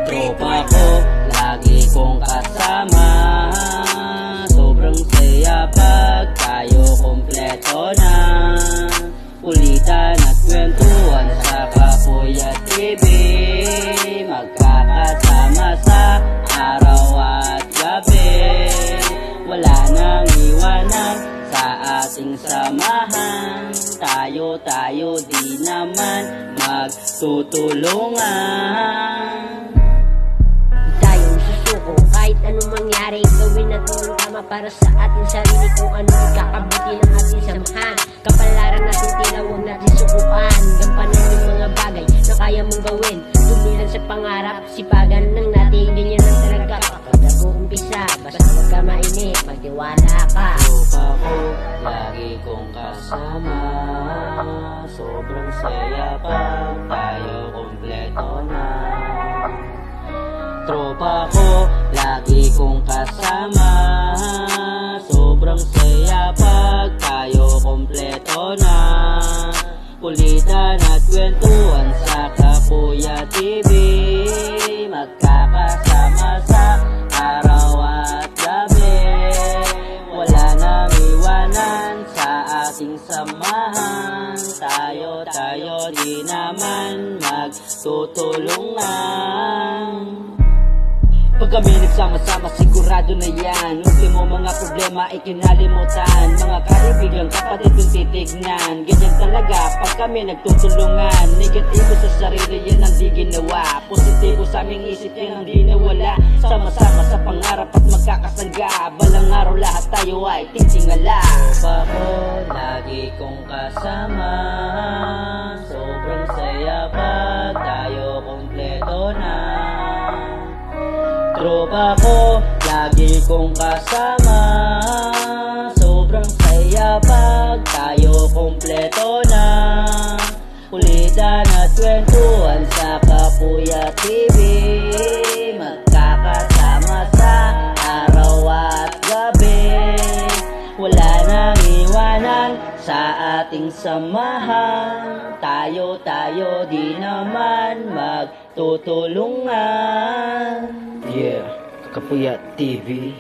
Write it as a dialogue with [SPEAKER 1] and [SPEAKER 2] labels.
[SPEAKER 1] Tropa ko, lagi kong kasama. Sobrang saya pag tayo kompleto na. Ulitan at kwentuhan sa Kapuya TV. Magkakasama sa araw at gabi. Wala nang iwanan sa ating samahan. Tayo di naman magtutulungan.
[SPEAKER 2] Tayong susuko kahit anong mangyari. Gawin natin ang tama para sa ating sarili. Kung ano ikakabuti ng ating samahan. Kapalaran natin tila, huwag natin sukuan. Gampanan yung mga bagay na kaya mong gawin. Tuloy lang sa pangarap, sipagan lang natin. Ganyan lang talaga kapag nag-uumpisa. Basta huwag ka mainip, magtiwala ka.
[SPEAKER 1] Tropa ko, lagi kong kasama. Sobrang saya pag tayo kompleto na. Tropa ko, lagi kong kasama. Sobrang saya pag tayo kompleto na. Kulitan at kwentuhan sa Kapuya TV. Magkakasama sa araw at gabi. Wala nang iwanan sa ating samahan. Tayo di naman magtutulungan. Pag kami nagsama-sama, sigurado na yan. Ultimo mga problema ay kinalimutan. Mga kaibigan, kapatid kong titignan. Ganyan talaga pag kami nagtutulungan. Negatibo sa sarili, yan ang di ginawa. Positibo sa aming isip, yan ang di nawala. Sama-sama sa pangarap at magkakasangga. Balang araw lahat tayo ay titingala. Tropa ko, lagi kong kasama. Sobrang saya pag tayo kompleto na. Tropa ko, lagi kong kasama. Sobrang saya pag tayo kompleto na. Ulitan at kwentuhan sa Kapuya TV. Magkakasama sa araw at gabi. Wala nang iwanan sa ating samahan. Tayo di naman magtutulungan. Yeah, Kapuya TV.